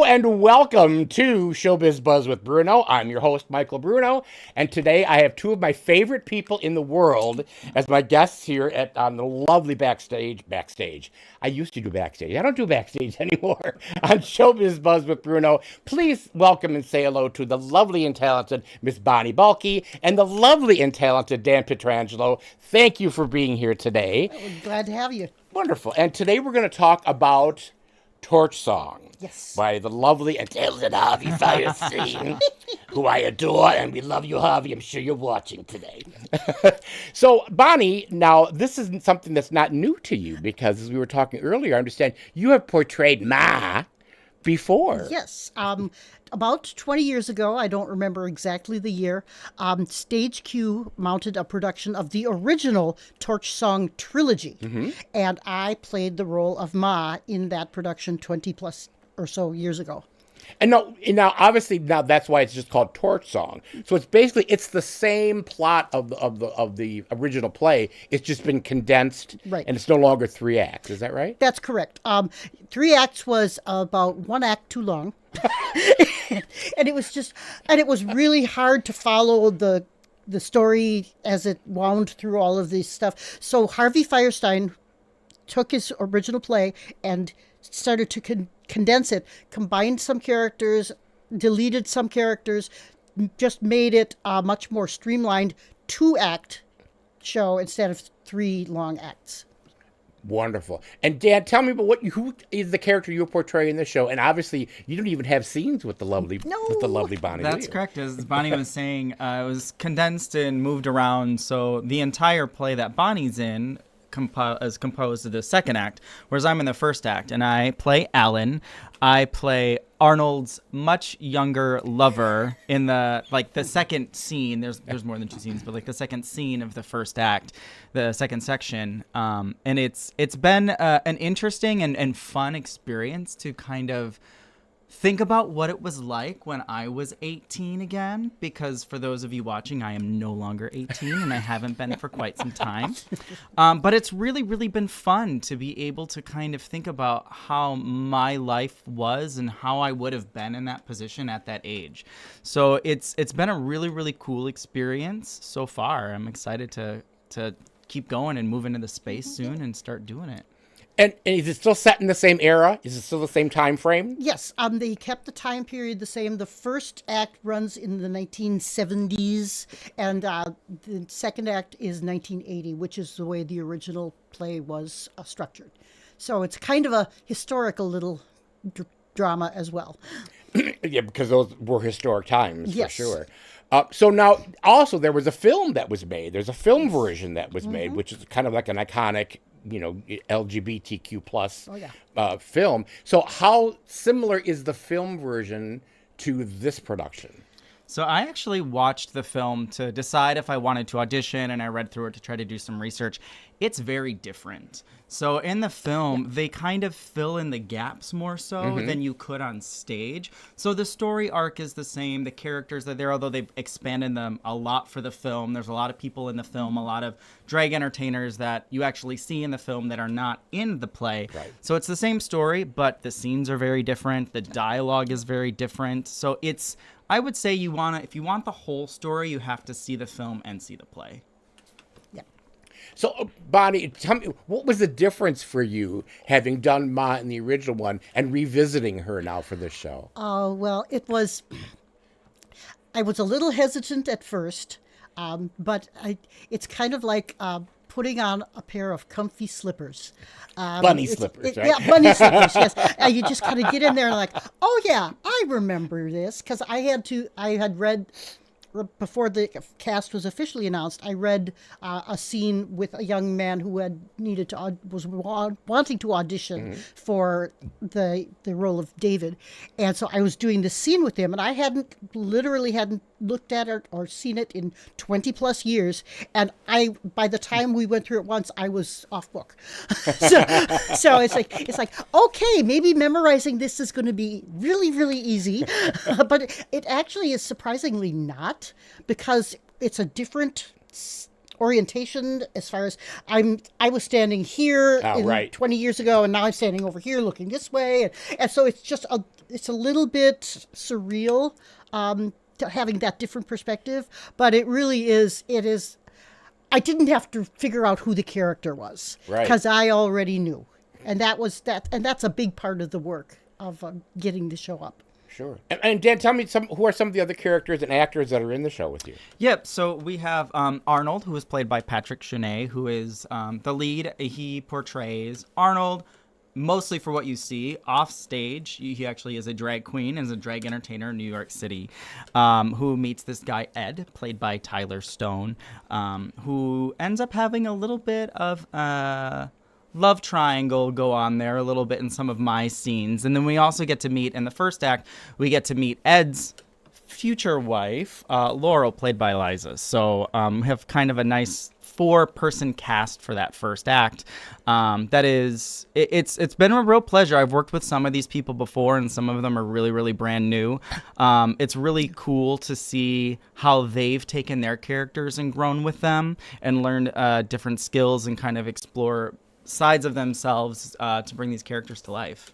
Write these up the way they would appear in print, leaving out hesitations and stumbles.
and welcome to Biz Buzz with Bruno. I'm your host, Michael Bruno, and today I have two of my favorite people in the world as my guests here on the lovely backstage. I used to do backstage. I don't do backstage anymore on Biz Buzz with Bruno. Please welcome and say hello to the lovely and talented Miss Bonnie Balke and the lovely and talented Dan Pietrangelo. Thank you for being here today. We're glad to have you. Wonderful. And today we're going to talk about Torch Song. Yes. By the lovely and talented Harvey Firestein, who I adore, and we love you, Harvey. I'm sure you're watching today. So, Bonnie, now this is something that's not new to you because, as we were talking earlier, I understand you have portrayed Ma before. Yes. About 20 years ago, I don't remember exactly the year, StageQ mounted a production of the original Torch Song trilogy. Mm-hmm. And I played the role of Ma in that production 20 plus or so years ago. And now, obviously, that's why it's just called Torch Song. So it's the same plot of the original play. It's just been condensed, right? And it's no longer 3 acts. Is that right? That's correct. 3 acts was about 1 act too long, and it was really hard to follow the story as it wound through all of this stuff. So Harvey Firestein took his original play and started to condense it, combined some characters, deleted some characters, just made it a much more streamlined 2-act show instead of 3 long acts. Wonderful. And Dan, tell me about who is the character you're portraying in this show? And obviously, you don't even have scenes with the lovely Bonnie. That's correct. As Bonnie was saying, it was condensed and moved around. So the entire play that Bonnie's in is composed of the 2nd act, whereas I'm in the 1st act, and I play Alan. I play Arnold's much younger lover in the second scene. There's more than 2 scenes, but the second scene of the 1st act, the second section. And it's been an interesting and fun experience to kind of think about what it was like when I was 18 again, because for those of you watching, I am no longer 18 and I haven't been for quite some time. But it's really, really been fun to be able to kind of think about how my life was and how I would have been in that position at that age. So it's been a really, really cool experience so far. I'm excited to keep going and move into the space soon and start doing it. And is it still set in the same era? Is it still the same time frame? Yes. They kept the time period the same. The 1st act runs in the 1970s, and the 2nd act is 1980, which is the way the original play was structured. So it's kind of a historical little drama as well. Yeah, because those were historic times, yes. For sure. So now, also, there was a film that was made. There's a film version that was made, which is kind of like an iconic, LGBTQ plus film. So how similar is the film version to this production? So I actually watched the film to decide if I wanted to audition, and I read through it to try to do some research. It's very different. So in the film, they kind of fill in the gaps more so than you could on stage. So the story arc is the same. The characters are there, although they've expanded them a lot for the film. There's a lot of people in the film, a lot of drag entertainers that you actually see in the film that are not in the play. Right. So it's the same story, but the scenes are very different. The dialogue is very different. So I would say if you want the whole story, you have to see the film and see the play. Yeah. So, Bonnie, tell me, what was the difference for you having done Ma in the original one and revisiting her now for this show? Well, I was a little hesitant at first, but it's kind of like putting on a pair of comfy slippers. Bunny slippers, right? Yeah, bunny slippers, yes. You just kind of get in there and oh yeah, I remember this, because I had read, before the cast was officially announced, I read a scene with a young man who was wanting to audition for the role of David, and so I was doing this scene with him, and I hadn't looked at it or seen it in 20 plus years, and by the time we went through it once, I was off book. so it's like okay, maybe memorizing this is going to be really, really easy, but it actually is surprisingly not. Because it's a different orientation as far as I was standing here 20 years ago, and now I'm standing over here looking this way, and so it's just it's a little bit surreal, having that different perspective, but it really is. It is. I didn't have to figure out who the character was Right. because I already knew, and that's a big part of the work of getting the show up. Sure. And Dan, tell me who are some of the other characters and actors that are in the show with you? Yep. So we have Arnold, who is played by Patrick Chenet, who is the lead. He portrays Arnold mostly for what you see off stage. He actually is a drag queen, is a drag entertainer in New York City, who meets this guy Ed, played by Tyler Stone, who ends up having a little bit of love triangle go on there a little bit in some of my scenes. And then we also get to meet, in the first act, we get to meet Ed's future wife, Laurel, played by Liza. So we have kind of a nice 4-person cast for that first act. That is, it's been a real pleasure. I've worked with some of these people before, and some of them are really, really brand new. It's really cool to see how they've taken their characters and grown with them and learned different skills and kind of explore sides of themselves to bring these characters to life.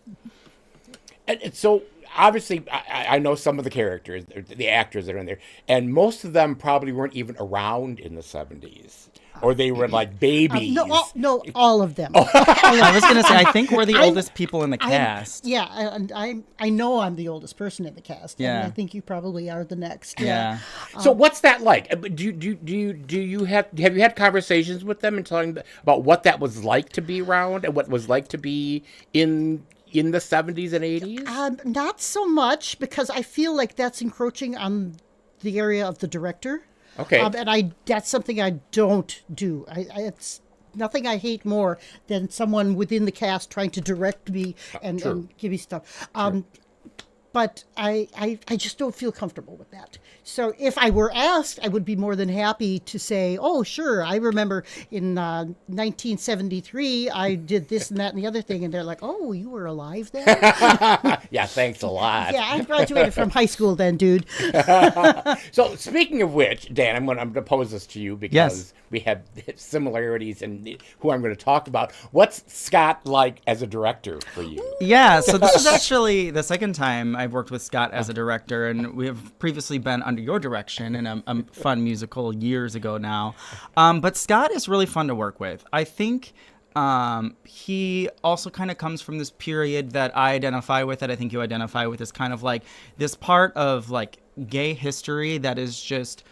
And so, obviously, I know some of the characters, the actors that are in there, and most of them probably weren't even around in the 70s. Or they were like babies. No, all of them. I was going to say, I think we're the oldest people in the cast. And I know I'm the oldest person in the cast. Yeah. And I think you probably are the next. Yeah. So what's that like? Do you have you had conversations with them and telling them about what that was like to be around and what it was like to be in the 70s and 80s? Not so much, because I feel like that's encroaching on the area of the director. Okay. And that's something I don't do. It's nothing I hate more than someone within the cast trying to direct me and give me stuff. But I just don't feel comfortable with that. So if I were asked, I would be more than happy to say, oh, sure, I remember in 1973, I did this and that and the other thing. And they're like, oh, you were alive then? Yeah, thanks a lot. Yeah, I graduated from high school then, dude. So speaking of which, Dan, I'm going to pose this to you because we have similarities in who I'm going to talk about. What's Scott like as a director for you? Yeah, so this is actually the second time I've worked with Scott as a director, and we have previously been under your direction in a fun musical years ago now. But Scott is really fun to work with. I think he also kind of comes from this period that I identify with, that I think you identify with, is kind of like this part of like gay history that is just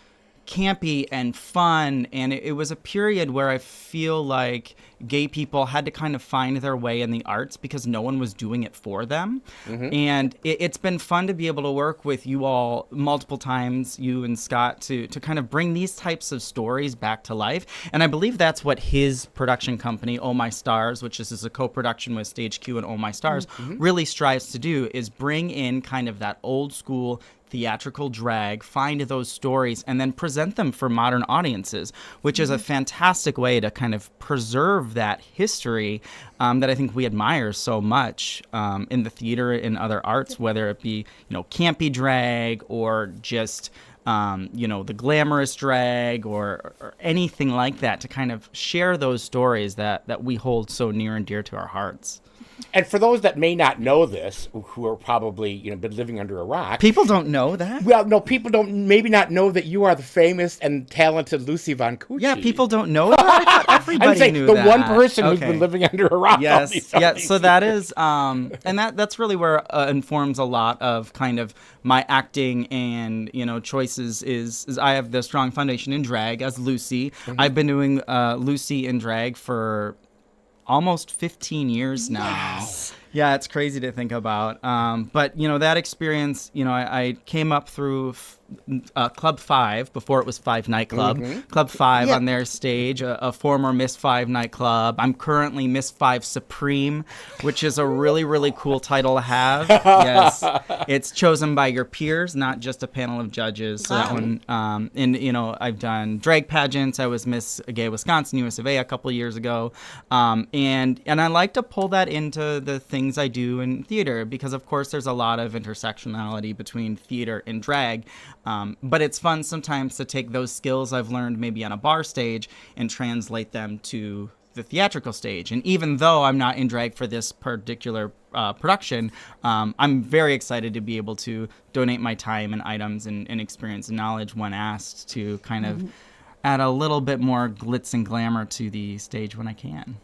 campy and fun, and it was a period where I feel like gay people had to kind of find their way in the arts because no one was doing it for them. And it's been fun to be able to work with you all multiple times, you and Scott, to kind of bring these types of stories back to life. And I believe that's what his production company, Oh My Stars, which is a co-production with StageQ and Oh My Stars, really strives to do, is bring in kind of that old school theatrical drag, find those stories, and then present them for modern audiences, which is a fantastic way to kind of preserve that history that I think we admire so much in the theater and other arts, whether it be, campy drag or just the glamorous drag or anything like that, to kind of share those stories that we hold so near and dear to our hearts. And for those that may not know this, who are probably been living under a rock, people don't know that. Well, no, people don't maybe not know that you are the famous and talented Lucy Von Cucci. Yeah, people don't know that. I thought everybody I'm saying knew the that. one person who's been living under a rock. Yes, yeah. So that is, and that's really where informs a lot of kind of my acting and choices. Is I have the strong foundation in drag as Lucy. I've been doing Lucy in drag for almost 15 years now. Yes. Yeah, it's crazy to think about. But, that experience, I came up through Club 5 before it was 5 Nightclub. Club 5 on their stage, a former Miss 5 nightclub. I'm currently Miss 5 Supreme, which is a really, really cool title to have. Yes. It's chosen by your peers, not just a panel of judges. So that one, and, I've done drag pageants. I was Miss Gay Wisconsin, US of A a couple of years ago. And I like to pull that into the things I do in theater, because of course there's a lot of intersectionality between theater and drag, but it's fun sometimes to take those skills I've learned maybe on a bar stage and translate them to the theatrical stage. And even though I'm not in drag for this particular production, I'm very excited to be able to donate my time and items and experience and knowledge when asked to kind of add a little bit more glitz and glamour to the stage when I can.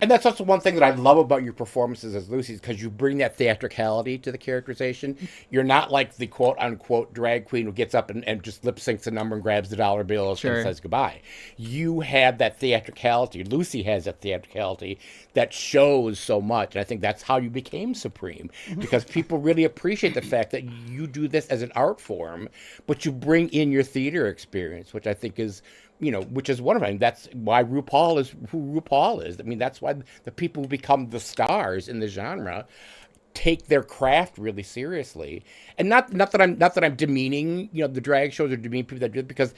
And that's also one thing that I love about your performances as Lucy's, because you bring that theatricality to the characterization. You're not like the quote-unquote drag queen who gets up and just lip-syncs a number and grabs the dollar bills and says goodbye. You have that theatricality. Lucy has that theatricality that shows so much. And I think that's how you became Supreme, because people really appreciate the fact that you do this as an art form, but you bring in your theater experience, which I think is... which is one of them. That's why RuPaul is who RuPaul is. I mean, that's why the people who become the stars in the genre take their craft really seriously. And not that I'm demeaning, the drag shows or demeaning people that do it, because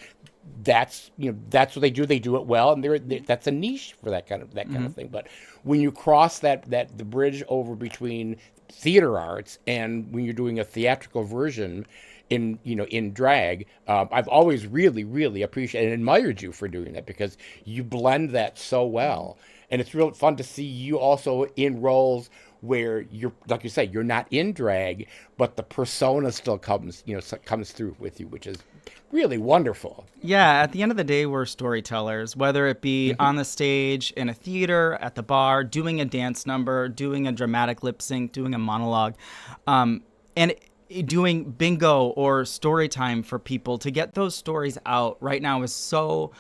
that's what they do. They do it well, and that's a niche for that kind of thing. But when you cross the bridge over between theater arts and when you're doing a theatrical version in drag, I've always really, really appreciated and admired you for doing that, because you blend that so well. And it's real fun to see you also in roles where you're, like you say, you're not in drag, but the persona still comes through with you, which is really wonderful. Yeah, at the end of the day, we're storytellers, whether it be on the stage, in a theater, at the bar, doing a dance number, doing a dramatic lip sync, doing a monologue. And doing bingo or story time for people to get those stories out right now is so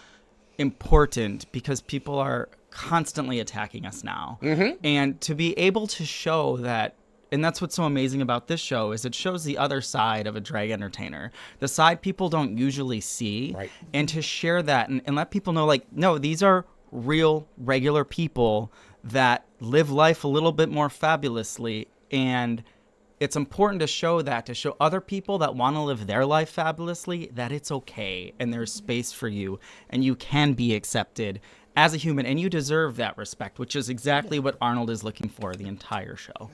important, because people are constantly attacking us now. And to be able to show that, and that's what's so amazing about this show, is it shows the other side of a drag entertainer, the side people don't usually see. Right. And to share that and let people know, like, no, these are real, regular people that live life a little bit more fabulously. And it's important to show other people that want to live their life fabulously, that it's okay and there's space for you and you can be accepted as a human, and you deserve that respect, which is exactly what Arnold is looking for the entire show.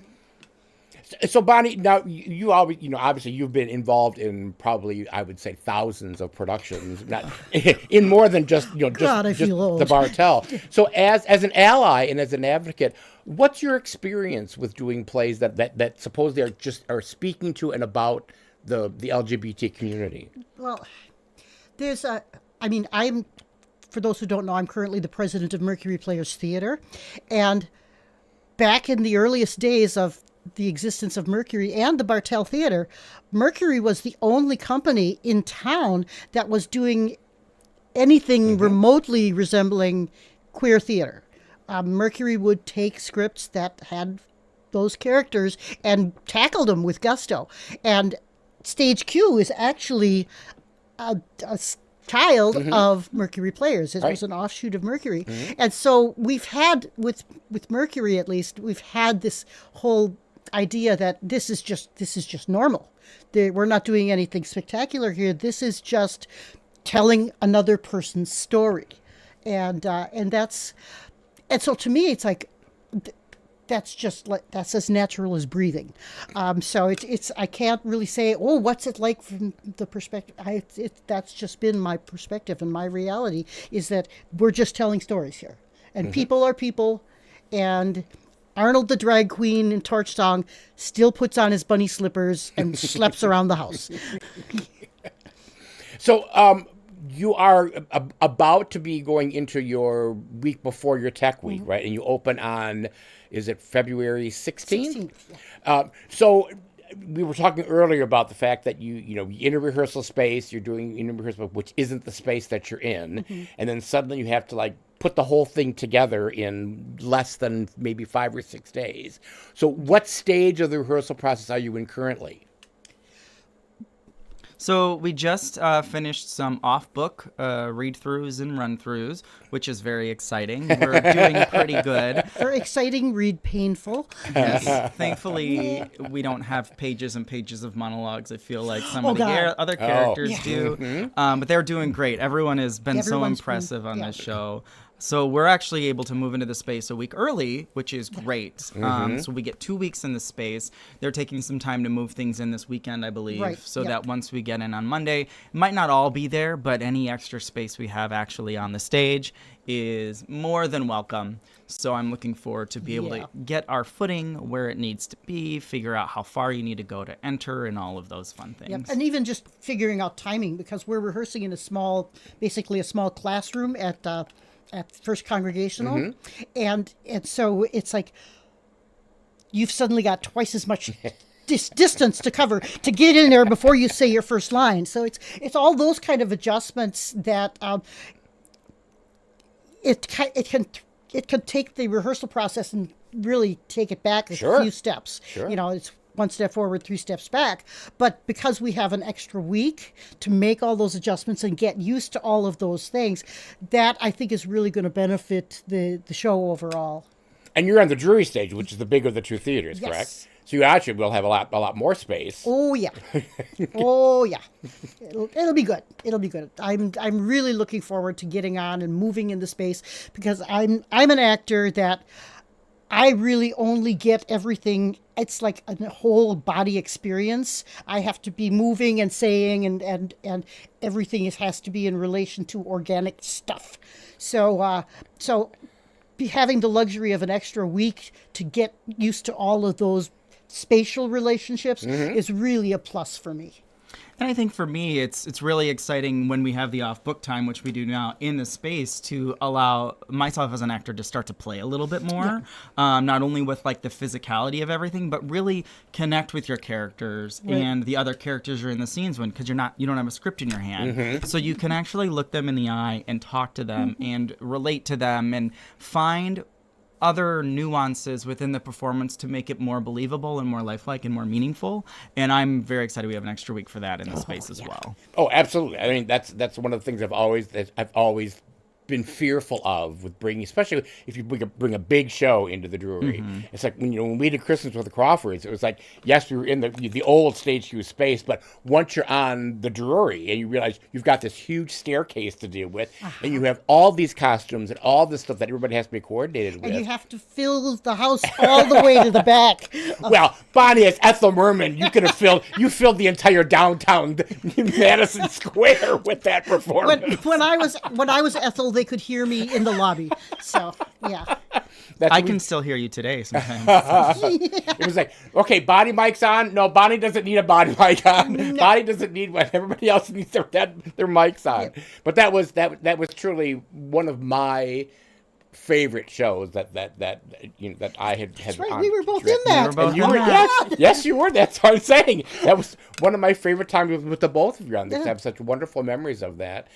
So Bonnie, now you always, obviously you've been involved in probably, I would say, thousands of productions, not in more than just the Bartell. So as an ally and as an advocate, what's your experience with doing plays that supposedly are speaking to and about the LGBT community? Well, I'm, for those who don't know, I'm currently the president of Mercury Players Theater, and back in the earliest days of the existence of Mercury and the Bartell Theater, Mercury was the only company in town that was doing anything remotely resembling queer theater. Mercury would take scripts that had those characters and tackle them with gusto. And StageQ is actually a child of Mercury Players. It was an offshoot of Mercury. And so we've had, with Mercury at least, we've had this whole idea that this is just normal. We're not doing anything spectacular here. This is just telling another person's story. And so to me, it's like, that's as natural as breathing. So it's I can't really say, oh, what's it like from the perspective. That's just been my perspective, and my reality is that we're just telling stories here, and people are people, and Arnold the drag queen in Torch Song still puts on his bunny slippers and schleps around the house. So you are about to be going into your week before your tech week, right? And you open on, is it February 16th? So we were talking earlier about the fact that you in a rehearsal space, you're doing in a rehearsal, which isn't the space that you're in. And then suddenly you have to put the whole thing together in less than maybe 5 or 6 days. So what stage of the rehearsal process are you in currently? So we just finished some off-book read-throughs and run-throughs, which is very exciting. We're doing pretty good. Very exciting, read painful. Yes. Thankfully, we don't have pages and pages of monologues. I feel like some of the other characters do. But they're doing great. Everyone has been so impressive on this show. So we're actually able to move into the space a week early, which is great. So we get 2 weeks in the space. They're taking some time to move things in this weekend, I believe, Right, so yep. that once we get in on Monday, it might not all be there, but any extra space we have actually on the stage is more than welcome. So I'm looking forward to be able to get our footing where it needs to be, figure out how far you need to go to enter, and all of those fun things. Yep. And even just figuring out timing, because we're rehearsing in basically a small classroom at First Congregational, and so it's like you've suddenly got twice as much distance to cover to get in there before you say your first line. So it's all those kind of adjustments that it can take the rehearsal process and really take it back a few steps. Sure. It's one step forward, 3 steps back. But because we have an extra week to make all those adjustments and get used to all of those things, that I think is really going to benefit the show overall. And you're on the Drury stage, which is the bigger of the 2 theaters, Yes. correct? So you actually will have a lot more space. Oh yeah, oh yeah. It'll be good. It'll be good. I'm really looking forward to getting on and moving into space, because I'm an actor that I really only get everything. It's like a whole body experience. I have to be moving and saying, and everything has to be in relation to organic stuff. So having the luxury of an extra week to get used to all of those spatial relationships is really a plus for me. And I think for me, it's really exciting when we have the off-book time, which we do now in the space, to allow myself as an actor to start to play a little bit more, not only with like the physicality of everything, but really connect with your characters and the other characters you're in the scenes when, because you don't have a script in your hand, so you can actually look them in the eye and talk to them and relate to them and find other nuances within the performance to make it more believable and more lifelike and more meaningful. And I'm very excited we have an extra week for that in the space as well. Oh, absolutely. I mean, that's one of the things I've always been fearful of with bringing, especially if you bring a big show into the Drury. It's like when we did Christmas with the Crawfords, it was like, yes, we were in the old StageQ's space, but once you're on the Drury and you realize you've got this huge staircase to deal with, and you have all these costumes and all this stuff that everybody has to be coordinated with. And you have to fill the house all the way to the back. Well, Bonnie, as Ethel Merman, you filled the entire downtown Madison Square with that performance. When I was Ethel, they could hear me in the lobby. So yeah, I can still hear you today sometimes. It was like, okay, Bonnie mic's on. No, Bonnie doesn't need a body mic on. No. Bonnie doesn't need one. Everybody else needs their mics on. Yeah. But that was truly one of my favorite shows that I had. That's right. We were both in that. Yes, you were. That's what I'm saying. That was one of my favorite times with the both of you on this. I have such wonderful memories of that.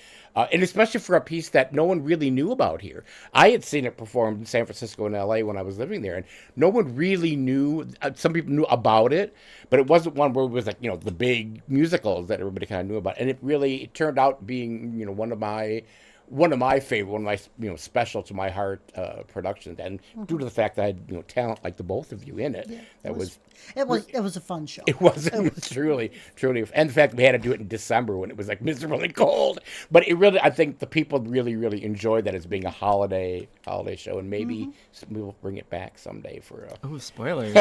And especially for a piece that no one really knew about here. I had seen it performed in San Francisco and L.A. when I was living there, and no one really knew. Some people knew about it, but it wasn't one where it was like, the big musicals that everybody kind of knew about. And it turned out being, one of my favorite, special to my heart productions, and due to the fact that I had talent like the both of you in it, it was a fun show. It was truly, and the fact that we had to do it in December when it was like miserably cold, but I think the people really, really enjoyed that as being a holiday show, and maybe we'll bring it back someday for a. Oh, spoilers!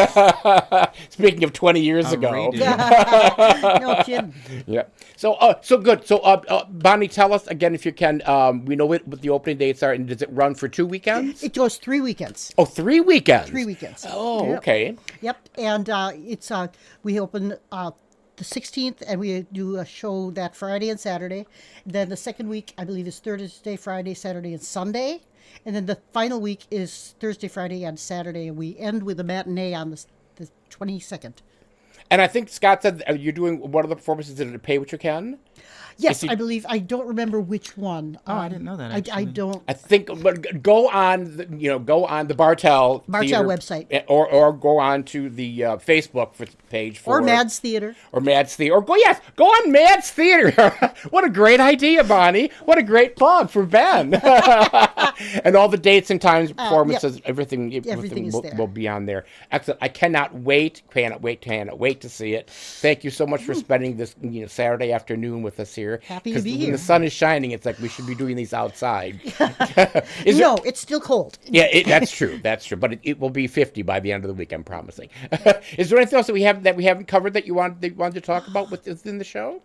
Speaking of 20 years ago. No kidding. Yeah. So good. So Bonnie, tell us again if you can. We know what the opening dates are, and does it run for 2 weekends? It goes 3 weekends. Oh, 3 weekends. 3 weekends. Oh, okay. Yep, and it's we open the 16th, and we do a show that Friday and Saturday. Then the second week, I believe, is Thursday, Friday, Saturday, and Sunday. And then the final week is Thursday, Friday, and Saturday, and we end with a matinee on the 22nd. And I think Scott said you're doing one of the performances at Pay What You Can. Yes, I believe. I don't remember which one. Oh, I didn't know that. I don't. I think, but go on the Bartell Theater website, or go on to the Facebook page for or Mads Theater, or go on Mads Theater. What a great idea, Bonnie! What a great plug for Ben. And all the dates and times, performances, everything will be on there. Excellent! I cannot wait to see it. Thank you so much for spending this Saturday afternoon with us here. Happy to be 'Cause here. when the sun is shining, it's like we should be doing these outside. No, it's still cold. Yeah, that's true. That's true. But it will be 50 by the end of the week. I'm promising. Is there anything else that we haven't covered that you wanted to talk about within the show?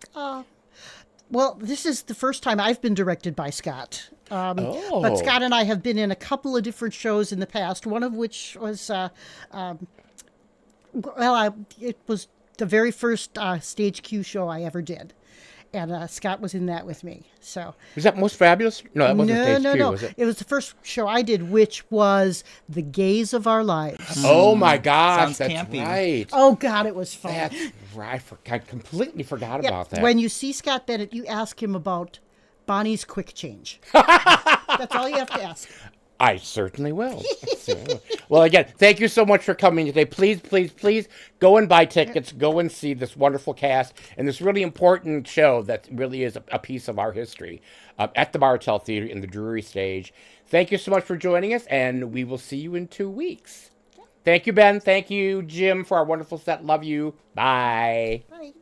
Well, this is the first time I've been directed by Scott. But Oh. Scott and I have been in a couple of different shows in the past. One of which was, it was the very first StageQ show I ever did, and Scott was in that with me. So Was that Most Fabulous? No, that wasn't Stage Q, no. was it? It was the first show I did, which was The Gaze of Our Lives. Oh my gosh, Sounds that's campy. right. Oh God, it was fun. That's right. I completely forgot Yeah, about that. when you see Scott Bennett, you ask him about Bonnie's quick change. That's all you have to ask. I certainly will. Well, again, thank you so much for coming today. Please, please, please go and buy tickets. Go and see this wonderful cast and this really important show that really is a piece of our history at the Bartell Theater in the Drury Stage. Thank you so much for joining us, and we will see you in 2 weeks. Thank you, Ben. Thank you, Jim, for our wonderful set. Love you. Bye. Bye.